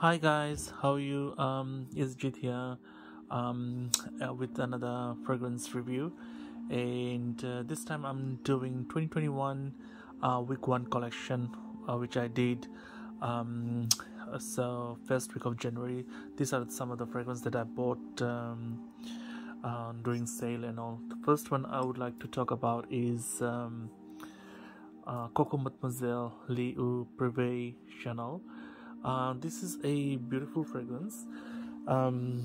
Hi guys, how are you? It's Jit here with another fragrance review, and this time I'm doing 2021 week 1 collection, which I did. Um, so first week of January. These are some of the fragrances that I bought during sale and all. The first one I would like to talk about is Coco Mademoiselle Liu Privé Chanel. This is a beautiful fragrance. Um,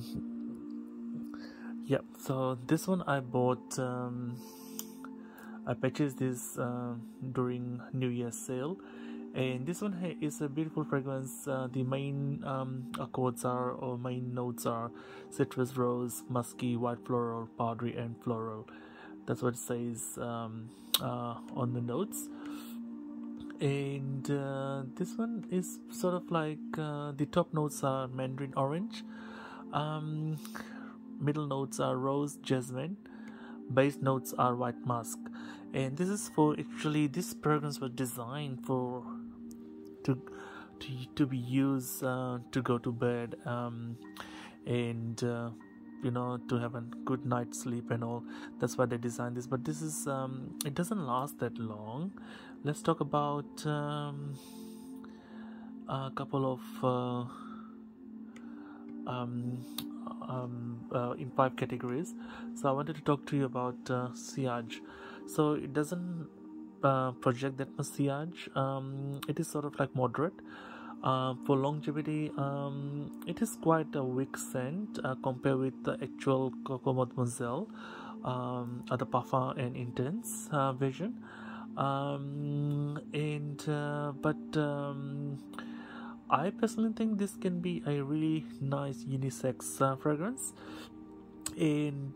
yeah, so this one I bought. I purchased this during New Year's sale, and this one is a beautiful fragrance. The main accords are, or main notes are, citrus, rose, musky, white floral, powdery, and floral. That's what it says on the notes. And this one is sort of like the top notes are mandarin orange, middle notes are rose, jasmine, base notes are white musk. And this is for, actually this fragrance was designed for to be used to go to bed, and to have a good night's sleep and all. That's why they designed this. But this is it doesn't last that long. Let's talk about a couple of in 5 categories. So I wanted to talk to you about sillage. So it doesn't project that much sillage. It is sort of like moderate. For longevity, it is quite a weak scent compared with the actual Coco Mademoiselle, the Parfum and Intense version. I personally think this can be a really nice unisex fragrance. And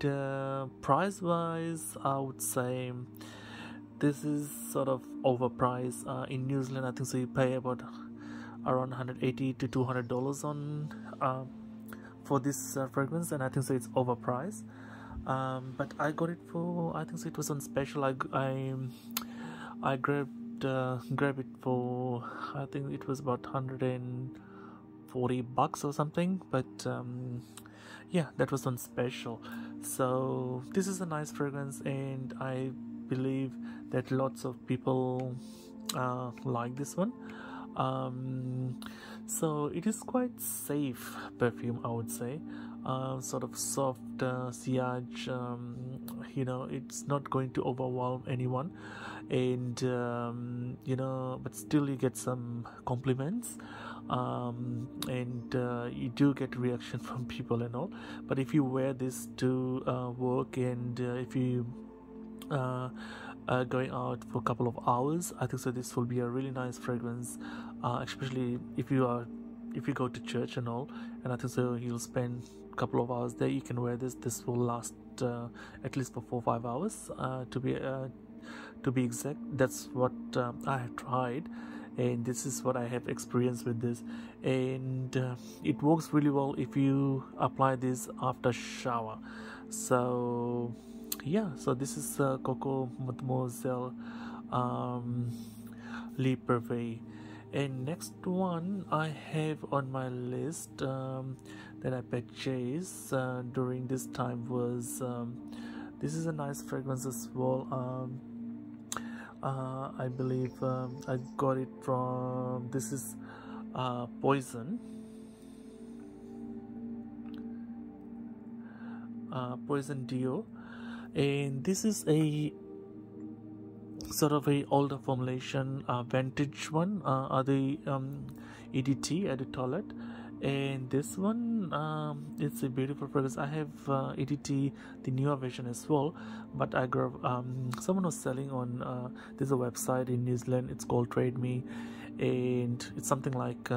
price wise, I would say this is sort of overpriced. In New Zealand, I think so you pay about around $180 to $200 on for this fragrance, and I think so it's overpriced. But I got it for, I think so it was on special. I grabbed it for, I think it was about $140 or something. But yeah, that was on special. So this is a nice fragrance, and I believe that lots of people like this one. So it is quite safe perfume, I would say. Sort of soft sillage. It's not going to overwhelm anyone, and but still you get some compliments, and you do get reaction from people and all. But if you wear this to work, and if you going out for a couple of hours, I think so this will be a really nice fragrance, especially if you go to church and all, and I think so you'll spend a couple of hours there. You can wear this will last at least for 4 or 5 hours, to be exact. That's what I have tried, and this is what I have experienced with this. And it works really well if you apply this after shower. So yeah, so this is Coco Mademoiselle Le Privé. And next one I have on my list that I purchased during this time was this is a nice fragrance as well. I believe I got it from, this is Poison Dio, and this is a sort of a older formulation, vintage one, the EDT at the toilet. And this one, it's a beautiful fragrance. I have EDT, the newer version as well, but I grabbed, someone was selling on there's a website in New Zealand, it's called Trade Me, and it's something like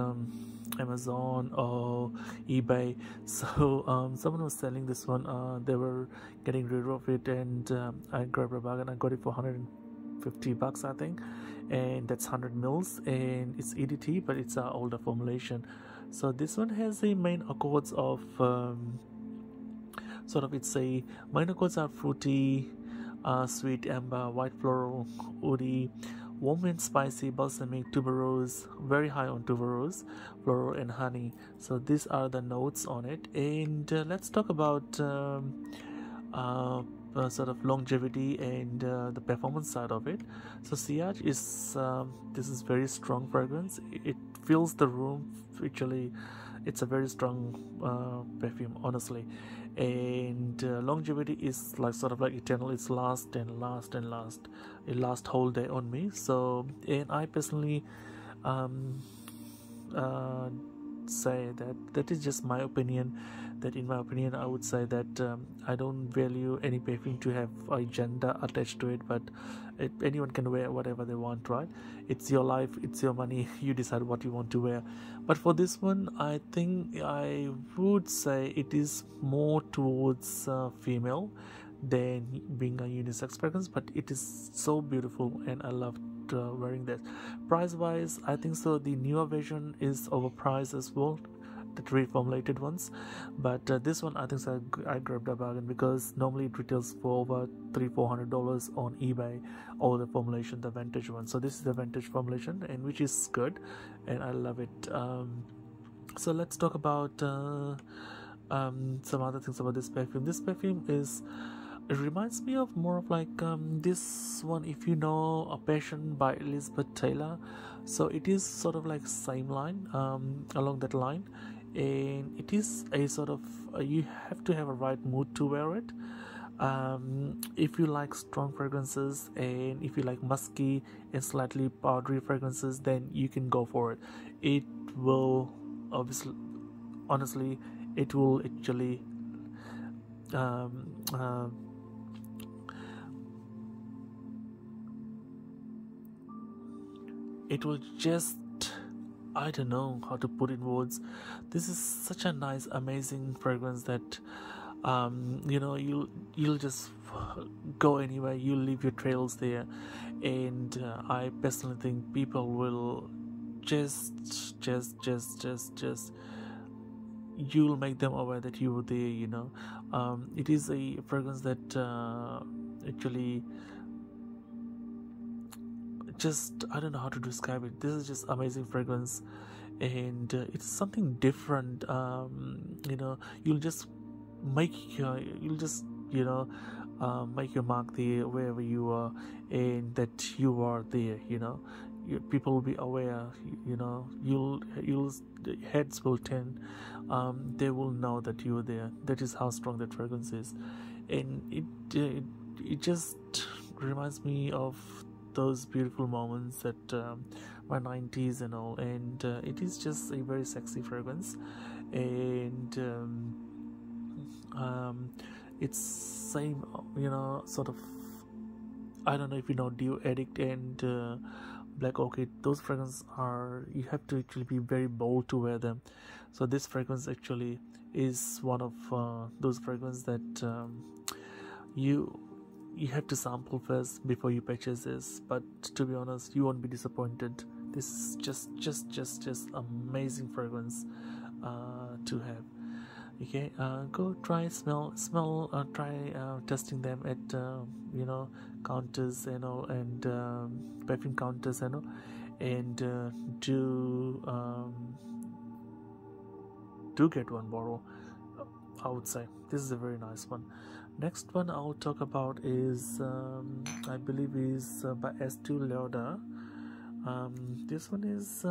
Amazon or eBay. So someone was selling this one. They were getting rid of it, and I grabbed a bag and I got it for $150, I think, and that's 100 mils, and it's EDT, but it's an older formulation. So this one has the main accords of sort of, it's a main accords are fruity, sweet, amber, white floral, woody, warm and spicy, balsamic, tuberose, very high on tuberose, floral and honey. So these are the notes on it. And let's talk about sort of longevity and the performance side of it. So Sillage is this is very strong fragrance. It fills the room. Actually, it's a very strong perfume, honestly. And longevity is like sort of like eternal. It's last and last and last. It lasts whole day on me. So, and I personally uh, say that is just my opinion. That in my opinion, I would say that I don't value any perfume to have a gender attached to it, but anyone can wear whatever they want, right? It's your life, it's your money, you decide what you want to wear. But for this one, I think I would say it is more towards female than being a unisex fragrance, but it is so beautiful and I love wearing this. Price wise, I think so the newer version is overpriced as well, the reformulated ones, but this one I think so I grabbed a bargain, because normally it retails for over $300-400 on eBay, or the formulation, the vintage one. So this is the vintage formulation, and which is good and I love it. So let's talk about some other things about this perfume. This perfume is, it reminds me of more of like this one, if you know, A Passion by Elizabeth Taylor. So it is sort of like same line, along that line, and it is a sort of you have to have a right mood to wear it. If you like strong fragrances and if you like musky and slightly powdery fragrances, then you can go for it. It will obviously, honestly, it will actually it will just, I don't know how to put in words. This is such a nice, amazing fragrance that you know, you'll just go anywhere, you'll leave your trails there. And I personally think people will just you'll make them aware that you were there, you know. It is a fragrance that actually just, I don't know how to describe it. This is just amazing fragrance, and it's something different. You know, you'll just make your, you'll just, you know, make your mark there wherever you are, and that you are there, you know. People will be aware, you know. You'll heads will turn, they will know that you are there. That is how strong that fragrance is. And it just reminds me of those beautiful moments at my 90s and all. And it is just a very sexy fragrance. And it's same, you know, sort of, I don't know if you know Dew Addict and Black Orchid. Those fragrances are, you have to actually be very bold to wear them. So this fragrance actually is one of those fragrances that you have to sample first before you purchase this. But to be honest, you won't be disappointed. This is just amazing fragrance to have. Okay, go try smell, try testing them at you know, counters and all, and perfume counters and all, and do get one bottle. I would say this is a very nice one. Next one I'll talk about is I believe is by Estee Lauder. This one is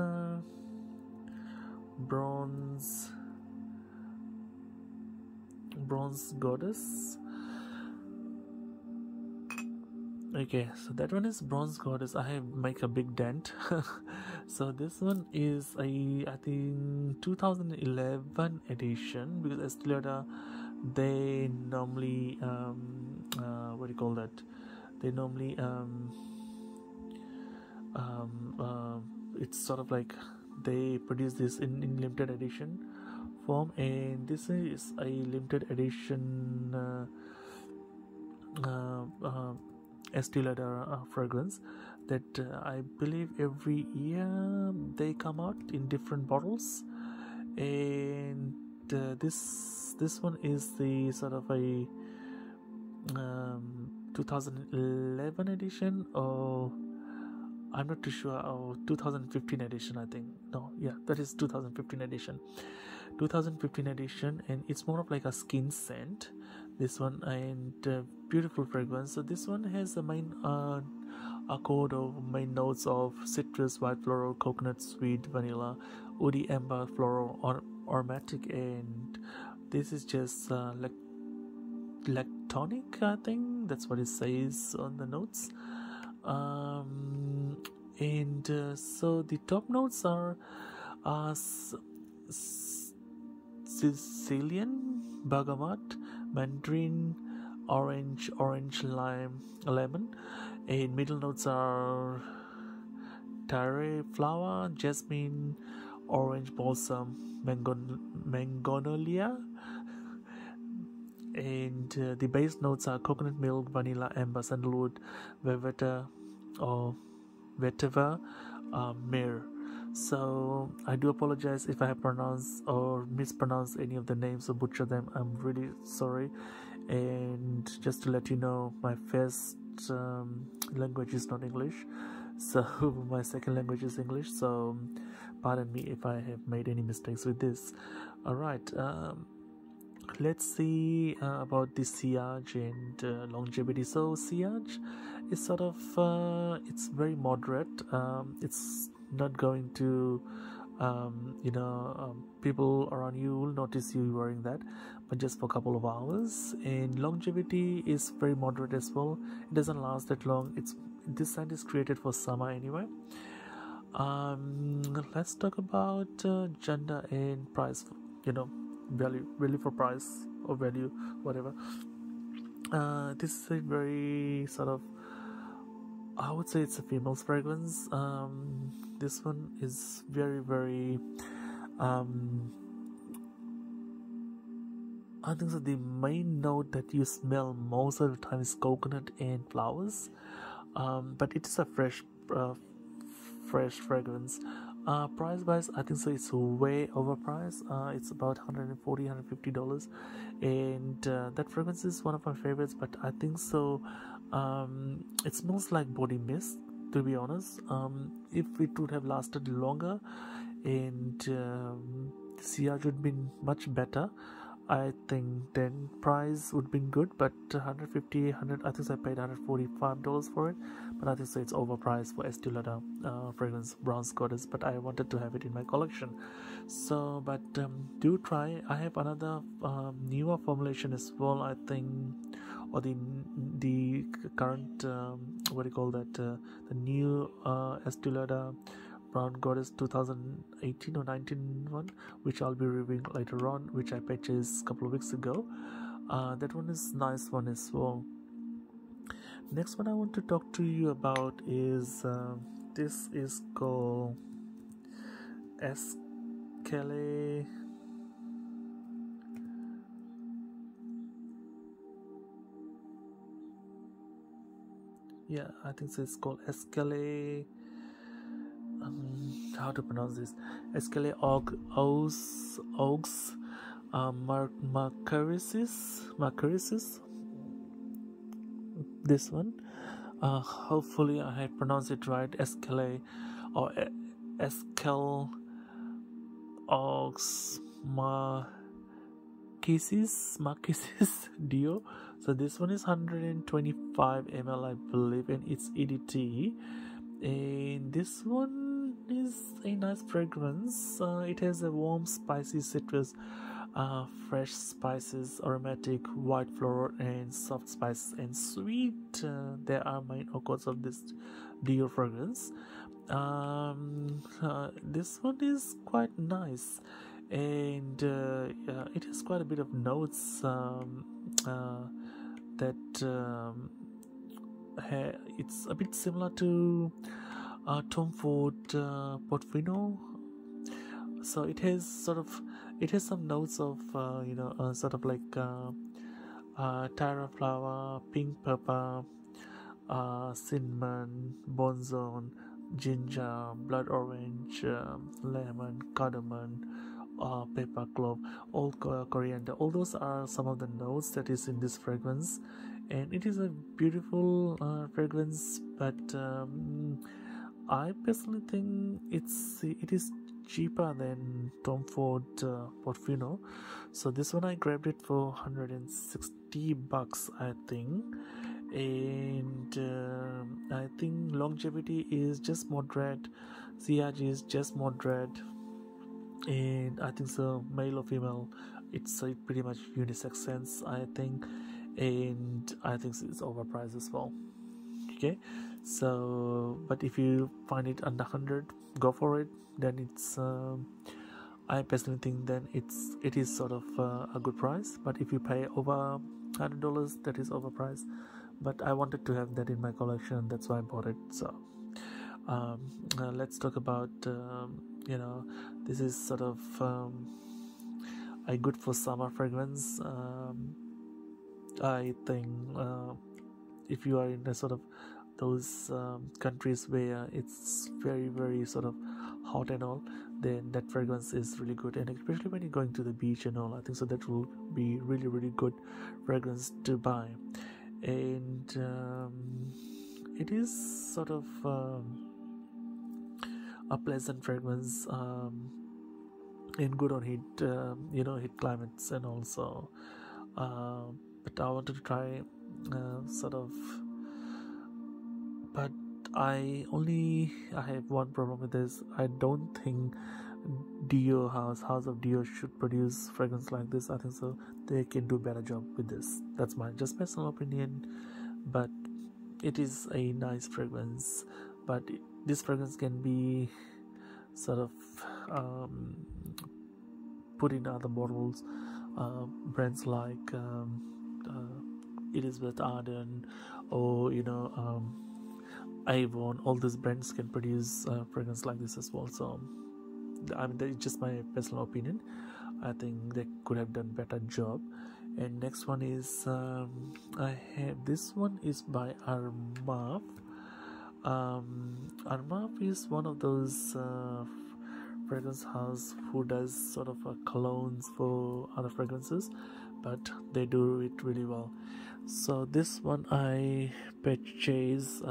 bronze goddess. Okay, so that one is bronze goddess. I have make a big dent. So this one is a, I think, 2011 edition, because Estee Lauder, they normally what do you call that, they normally it's sort of like they produce this in limited edition form, and this is a limited edition Estee Lauder fragrance that I believe every year they come out in different bottles. And this one is the sort of a 2011 edition, or I'm not too sure. 2015 edition, I think. No, yeah, that is 2015 edition. 2015 edition, and it's more of like a skin scent. This one, and beautiful fragrance. So this one has a main accord of main notes of citrus, white floral, coconut, sweet, vanilla, woody, amber, floral, or aromatic, and this is just lactonic, I think that's what it says on the notes. And so the top notes are Sicilian, bergamot, mandarin, orange, lime, lemon. And middle notes are tare flower, jasmine, orange blossom, magnolia. And the base notes are coconut milk, vanilla, amber, sandalwood, velveta, or vetiver, myrrh. So I do apologize if I have pronounced or mispronounced any of the names or butcher them. I'm really sorry. And just to let you know, my first language is not English, so my second language is English. So pardon me if I have made any mistakes with this. All right. Let's see about the sillage and longevity. So sillage is sort of it's very moderate. It's not going to people around you will notice you wearing that, but just for a couple of hours. And longevity is very moderate as well. It doesn't last that long. This scent is created for summer anyway. Let's talk about gender and price. Value for price or value, whatever. This is a very sort of, I would say it's a female's fragrance. This one is very, very I think so the main note that you smell most of the time is coconut and flowers, but it is a fresh fragrance. Price wise, I think so it's way overpriced. It's about $140-$150, and that fragrance is one of my favorites. But I think so it smells like body mist, to be honest. If it would have lasted longer, and the sillage would have been much better, I think then price would have been good. But 150, 100, I think I paid $145 for it, but I think so it's overpriced for Estee Lauder fragrance Bronze Goddess. But I wanted to have it in my collection, so but do try. I have another newer formulation as well, I think, or the current what do you call that, the new Estee Lauder Brown Goddess 2018 or 19 one, which I'll be reviewing later on, which I purchased a couple of weeks ago. That one is nice one as well. Next one I want to talk to you about is this is called Escale. Yeah, I think so. It's called Escale. How to pronounce this? Escale Oaks Macarisis. This one. Hopefully I have pronounced it right. Escale or Escal Oaks Marquises Dio. So this one is 125 ml, I believe, and it's EDT. And this one is a nice fragrance. It has a warm, spicy citrus, fresh spices, aromatic, white floral, and soft spices and sweet. There are main accords of this Dior fragrance. This one is quite nice, and it has quite a bit of notes that it's a bit similar to Tom Ford Portofino. So it has some notes of sort of like tara flower, pink pepper, cinnamon, bonzone, ginger, blood orange, lemon, cardamom, pepper, clove, all coriander. All those are some of the notes that is in this fragrance, and it is a beautiful fragrance. But I personally think it is cheaper than Tom Ford Portofino. So this one I grabbed it for $160, I think. And I think longevity is just moderate, CRG is just moderate, and I think so male or female, it's a pretty much unisex sense, I think. And I think it's overpriced as well. Okay, so but if you find it under 100, go for it. Then it's I personally think then it is sort of a good price. But if you pay over $100, that is overpriced. But I wanted to have that in my collection, that's why I bought it. So let's talk about this is sort of a good for summer fragrance. I think if you are in a sort of those countries where it's very very sort of hot and all, then that fragrance is really good. And especially when you're going to the beach and all, I think so that will be really really good fragrance to buy. And it is sort of a pleasant fragrance, and good on heat heat climates. And also but I wanted to try sort of, but I have one problem with this. I don't think House of Dio should produce fragrance like this. I think so they can do a better job with this. That's my just personal opinion, but it is a nice fragrance. But this fragrance can be sort of put in other bottles, brands like Elizabeth Arden or Avon. All these brands can produce fragrance like this as well. So I mean, that is just my personal opinion. I think they could have done better job. And next one is I have this one is by Armaf. Armaf is one of those fragrance house who does sort of colognes for other fragrances, but they do it really well. So this one I purchased.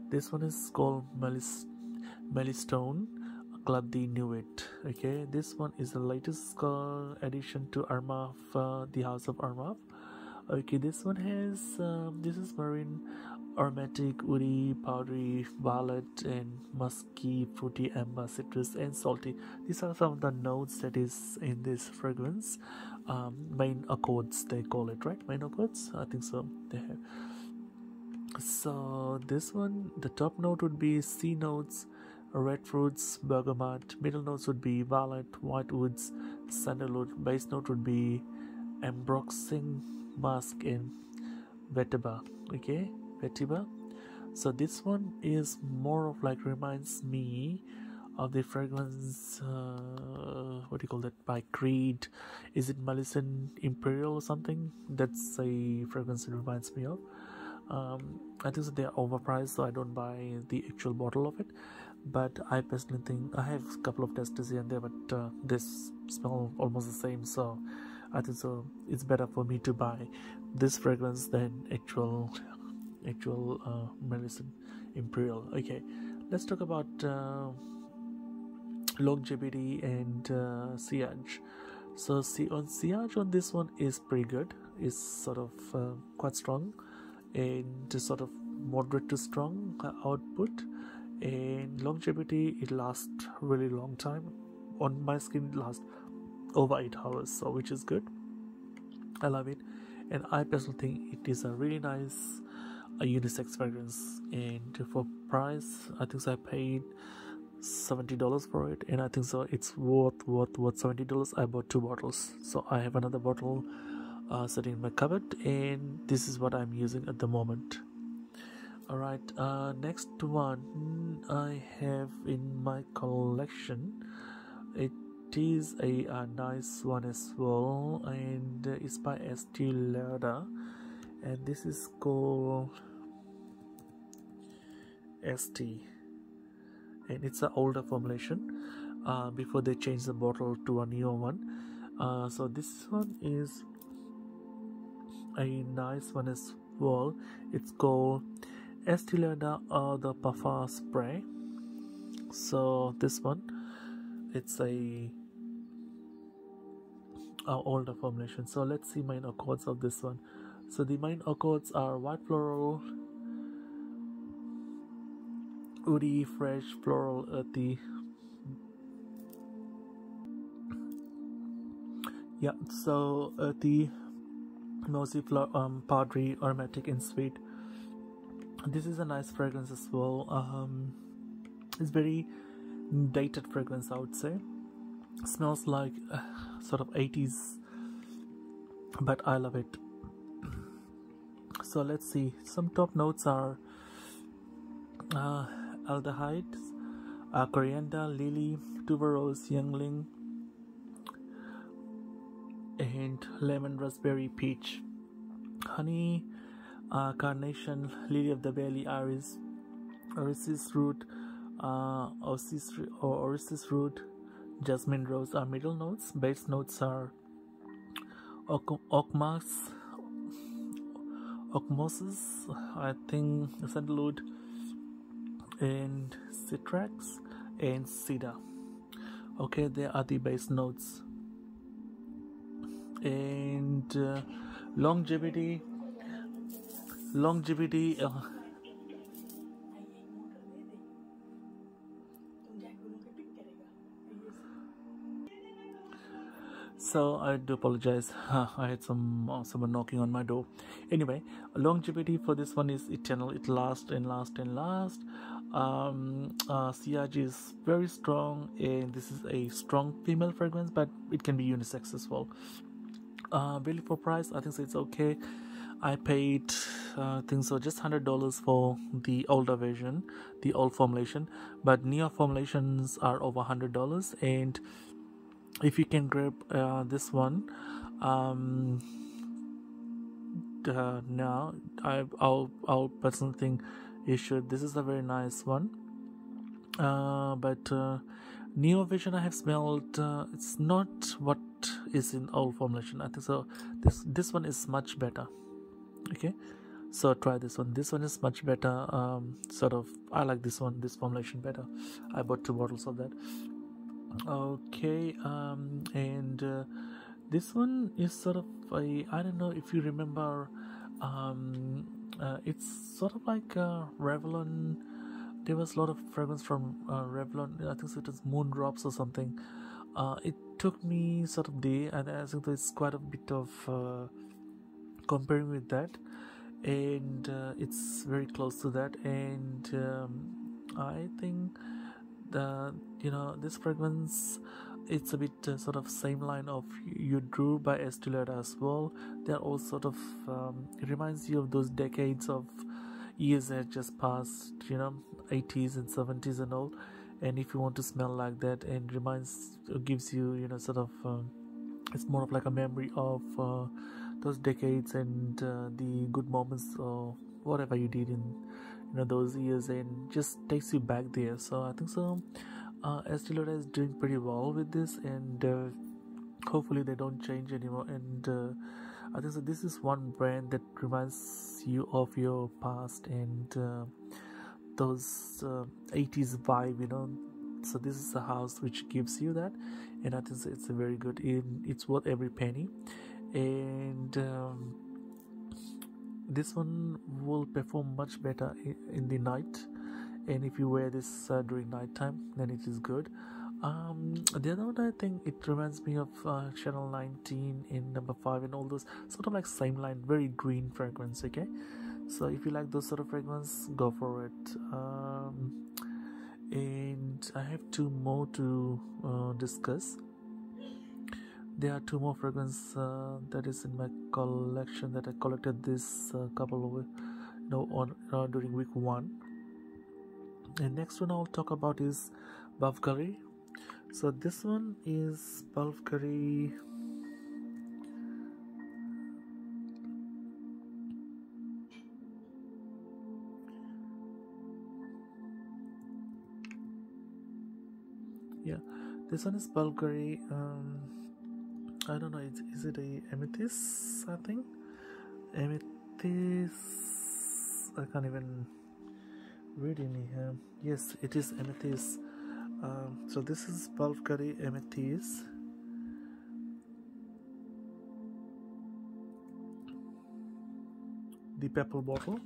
This one is called Melistone Club the Nuit. Okay, this one is the latest addition to Armaf, the House of Armaf. Okay, this one has this is marine, aromatic, woody, powdery, violet, and musky, fruity, amber, citrus, and salty. These are some of the notes that is in this fragrance. Main accords they call it, right? Main accords, I think so. They have. So this one, the top note would be C notes, red fruits, bergamot. Middle notes would be violet, white woods, sandalwood. Base note would be ambroxan, musk, and vetiver. Okay, vetiver. So this one is more of like reminds me of the fragrance, what do you call that, by Creed. Is it Malisan Imperial or something? That's a fragrance it reminds me of. I think that they are overpriced, so I don't buy the actual bottle of it. But I personally think I have a couple of testers here and there, but they smell almost the same. So I think so it's better for me to buy this fragrance than actual Malisan Imperial. Okay, let's talk about longevity and CRG. So on CRG on this one is pretty good. It's sort of quite strong and sort of moderate to strong output. And longevity, it lasts really long time. On my skin it lasts over 8 hours, so which is good. I love it, and I personally think it is a really nice unisex fragrance. And for price, I think so I paid $70 for it, and I think so it's worth $70. I bought 2 bottles, so I have another bottle sitting in my cupboard, and this is what I'm using at the moment. Alright, next one I have in my collection. It is a nice one as well, and it's by Estee Lauder, and this is called ST, and it's an older formulation before they changed the bottle to a newer one. So this one is a nice one as well. It's called Estee Lauder the Parfum spray. So this one, it's a older formulation. So let's see main accords of this one. So the main accords are white floral, woody, fresh, floral, earthy. Yeah, so earthy, mossy, powdery, aromatic, and sweet. This is a nice fragrance as well. It's very dated fragrance, I would say. Smells like sort of 80s, but I love it. So let's see. Some top notes are aldehydes, coriander, lily, tuberose, youngling, and lemon, raspberry, peach, honey, carnation, lily of the valley, iris, orisis root, orisis root, jasmine rose are middle notes. Base notes are osmosis, I think sandalwood, and citrax, and cedar. Okay, there are the base notes. And longevity. So I do apologize. I had someone knocking on my door. Anyway, longevity for this one is eternal. It lasts and lasts and lasts. CRG is very strong, and this is a strong female fragrance, but it can be unisex as well. Value for price, I think so it's okay. I paid I think so just $100 for the older version, the old formulation, but newer formulations are over $100. And if you can grab this one, now I'll personally think you should. This is a very nice one, but newer version I have smelled, it's not what is in old formulation. I think so this one is much better. Okay, so try this one. This one is much better. I like this formulation better. I bought 2 bottles of that. Okay, and this one is sort of I don't know if you remember, it's sort of like Revlon. There was a lot of fragrance from Revlon. I think it was Moon Drops or something. It took me sort of day, and I think it's quite a bit of comparing with that, and it's very close to that. And I think this fragrance, it's a bit sort of same line of You Drew by Estee Lauder as well. They're all sort of it reminds you of those decades of years that just passed, 80s and 70s and all. And if you want to smell like that, and gives you sort of it's more of like a memory of those decades and the good moments or whatever you did in those years, and just takes you back there. So I think so Estee Lauder is doing pretty well with this, and hopefully they don't change anymore. And I think so this is one brand that reminds you of your past and those 80s vibe, so this is a house which gives you that, and I think it's a very good, it's worth every penny. And this one will perform much better in the night, and if you wear this during night time, then it is good. The other one, I think it reminds me of Channel 19 in number 5 and all those sort of like same line, very green fragrance. Okay, so if you like those sort of fragrance, go for it. And I have 2 more to discuss. There are 2 more fragrances that is in my collection that I collected this couple of during week 1. And next one I'll talk about is Bulgari. So this one is Bulgari. Yeah, this one is Bulgari. I don't know, is it a amethyst? I think amethyst. I can't even reading here. Yes, it is amethyst. So this is Bulgari amethyst. The purple bottle.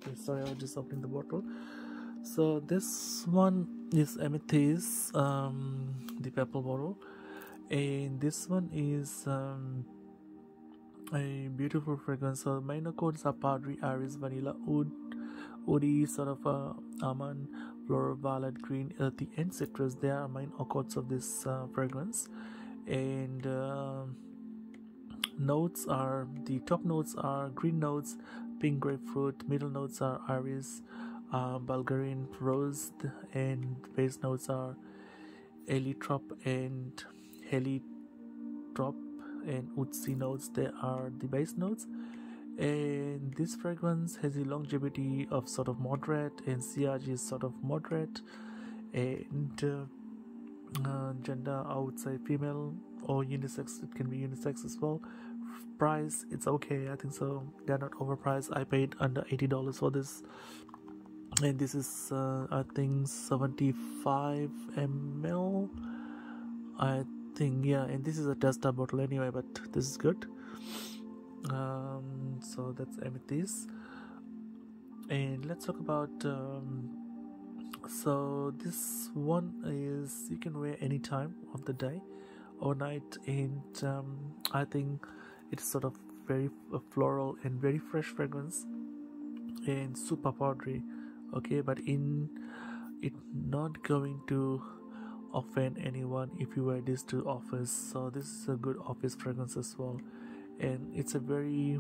Okay, sorry, I was just opening the bottle. So this one is amethyst, the purple bottle, and this one is a beautiful fragrance. So minor codes are powdery, iris, vanilla, oud, woody, sort of almond, floral, violet, green, earthy, and citrus. They are main codes of this fragrance, and notes are, the top notes are green notes, pink grapefruit, middle notes are iris, Bulgarian rose, and base notes are heliotrope and heliotrope, and woodsy notes, they are the base notes. And this fragrance has a longevity of sort of moderate, and CRG is sort of moderate, and gender, I would say female or unisex. It can be unisex as well. Price, it's okay, I think so. They're not overpriced. I paid under $80 for this, and this is I think 75 ml, I think. Yeah, and this is a tester bottle anyway, but this is good. So that's amethyst. And let's talk about so this one is, you can wear any time of the day or night, and I think it's sort of very floral and very fresh fragrance and super powdery, okay, but it not going to offend anyone if you wear this to office. So this is a good office fragrance as well, and it's a very,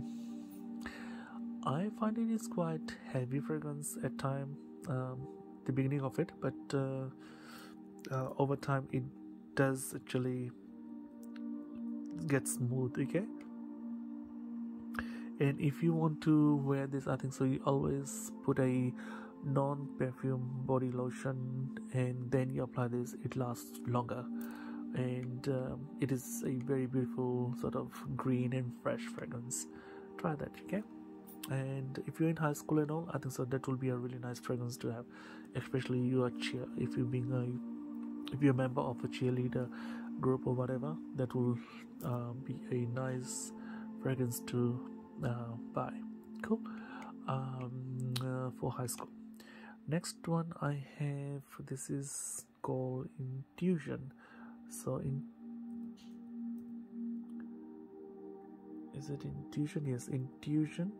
I find it is quite heavy fragrance at time, the beginning of it, but over time it does actually get smooth, okay. And if you want to wear this, I think so, you always put a non-perfume body lotion and then you apply this. It lasts longer, and it is a very beautiful sort of green and fresh fragrance. Try that, okay. And if you're in high school and all, I think so that will be a really nice fragrance to have, especially you are if you're a member of a cheerleader group or whatever, that will be a nice fragrance to buy. Cool. For high school. Next one I have, this is called Intuition. So is it Intuition? Yes, Intuition.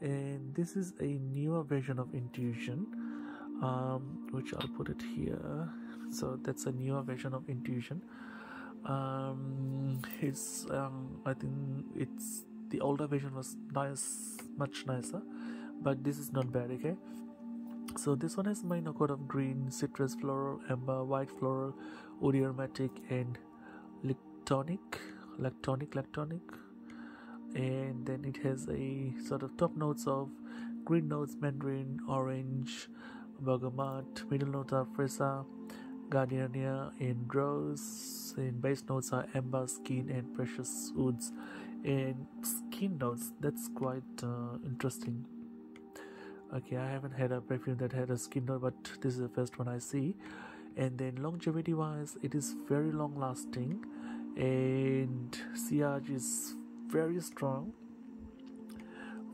And this is a newer version of Intuition, which I'll put it here. So that's a newer version of Intuition. It's I think it's, the older version was nice, much nicer, but this is not bad, okay. So this one has minor coat of green, citrus, floral, amber, white floral, woody aromatic, and lactonic, and then it has a sort of top notes of green notes, mandarin, orange, bergamot, middle notes are fresa, gardenia, and rose, and base notes are amber, skin, and precious woods. And skin notes, that's quite interesting. Okay, I haven't had a perfume that had a skin note, but this is the first one I see. And then longevity wise, it is very long lasting, and CRG is very strong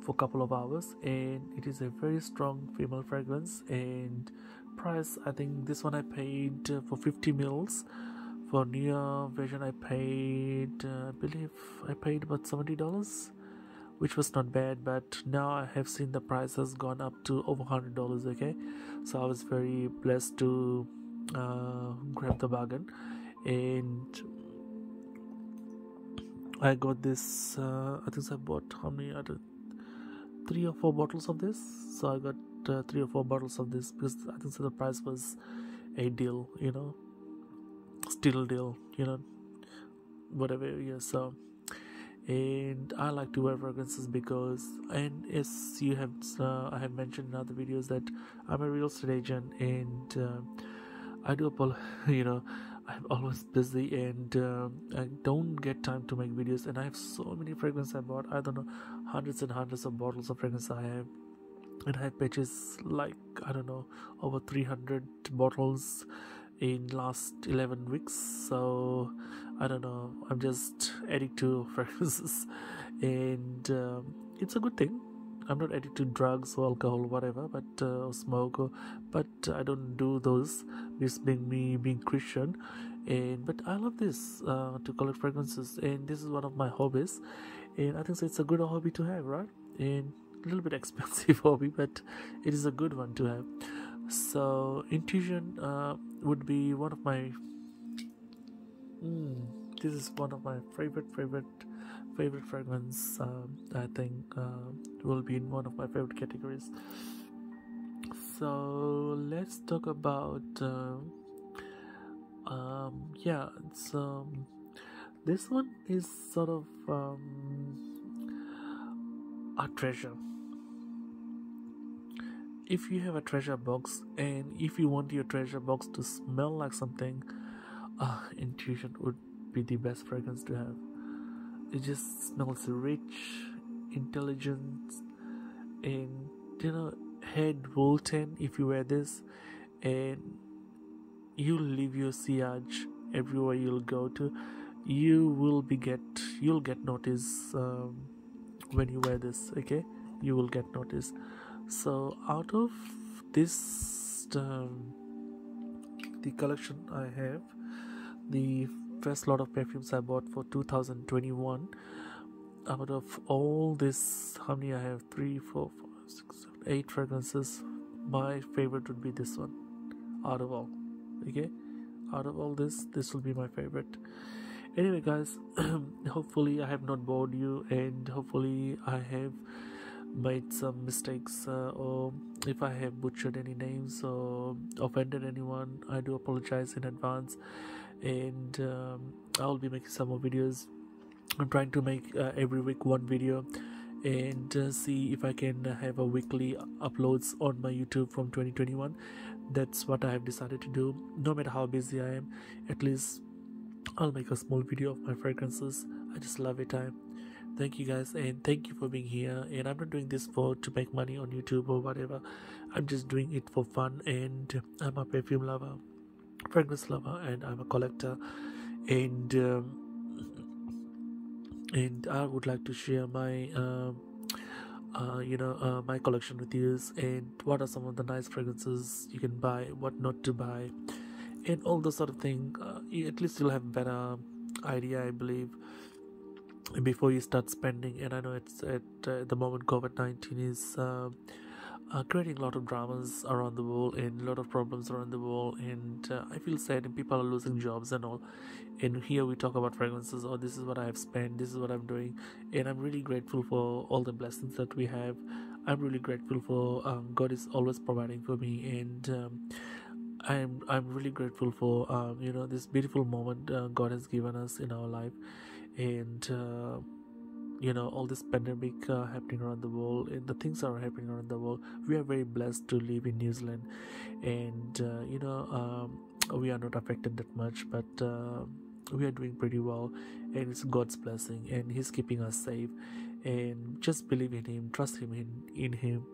for a couple of hours, and it is a very strong female fragrance. And price, I think this one I paid for 50 mils. For newer version I paid, I believe I paid about $70, which was not bad, but now I have seen the price has gone up to over $100, okay. So I was very blessed to grab the bargain, and I got this, I think I bought how many, 3 or 4 bottles of this. So I got 3 or 4 bottles of this because I think so the price was a deal, you know, still deal, you know, whatever. Yeah, so, and I like to wear fragrances because, and as you have I have mentioned in other videos, that I'm a real estate agent, and I do you know, I'm always busy, and I don't get time to make videos, and I have so many fragrances I bought. I don't know, hundreds and hundreds of bottles of fragrance I have, and I purchased like, I don't know, over 300 bottles in last 11 weeks. So I don't know, I'm just addicted to fragrances, and it's a good thing. I'm not addicted to drugs or alcohol, whatever, but or smoke, but I don't do those. This being me being Christian, and but I love this to collect fragrances, and this is one of my hobbies, and I think so it's a good hobby to have, right? And a little bit expensive hobby, but it is a good one to have. So intuition would be one of my this is one of my favorite fragrance. I think will be in one of my favorite categories. So let's talk about yeah, so this one is sort of a treasure. If you have a treasure box, and if you want your treasure box to smell like something, intuition would be the best fragrance to have. It just smells rich, intelligent, and head Volten if you wear this, and you'll leave your sillage everywhere you'll go to. You'll get noticed when you wear this. Okay, you will get noticed. So out of this the collection I have, the first lot of perfumes I bought for 2021, out of all this, how many I have? 3, 4, 5, 6, 7, 8 fragrances. My favorite would be this one out of all. Okay, out of all this will be my favorite. Anyway guys, hopefully I have not bored you, and hopefully I have made some mistakes, or if I have butchered any names or offended anyone, I do apologize in advance. And I'll be making some more videos. I'm trying to make every week one video, and see if I can have a weekly uploads on my YouTube from 2021. That's what I have decided to do. No matter how busy I am, at least I'll make a small video of my fragrances. I just love it. Thank you guys, and thank you for being here. And I'm not doing this to make money on YouTube or whatever. I'm just doing it for fun, and I'm a perfume lover, fragrance lover, and I'm a collector, and I would like to share my my collection with you, and what are some of the nice fragrances you can buy, what not to buy, and all those sort of thing. At least you'll have better idea, I believe, before you start spending. And I know it's at the moment COVID-19 is creating a lot of dramas around the world, and a lot of problems around the world, and I feel sad, and people are losing jobs and all. And here we talk about fragrances. Oh, this is what I have spent, this is what I'm doing, and I'm really grateful for all the blessings that we have. I'm really grateful for God is always providing for me, and I'm really grateful for this beautiful moment God has given us in our life. And all this pandemic happening around the world, and the things that are happening around the world, we are very blessed to live in New Zealand, and we are not affected that much, but we are doing pretty well, and it's God's blessing, and He's keeping us safe. And just believe in Him, trust Him, in Him.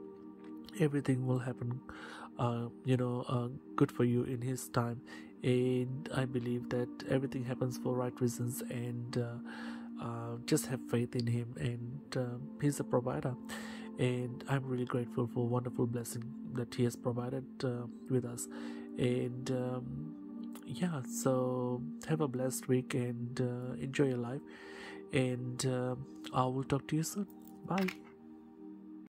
Everything will happen good for you in His time, and I believe that everything happens for right reasons, and just have faith in Him, and He's a provider, and I'm really grateful for wonderful blessing that He has provided with us. And yeah, so have a blessed week, and enjoy your life, and I will talk to you soon. Bye.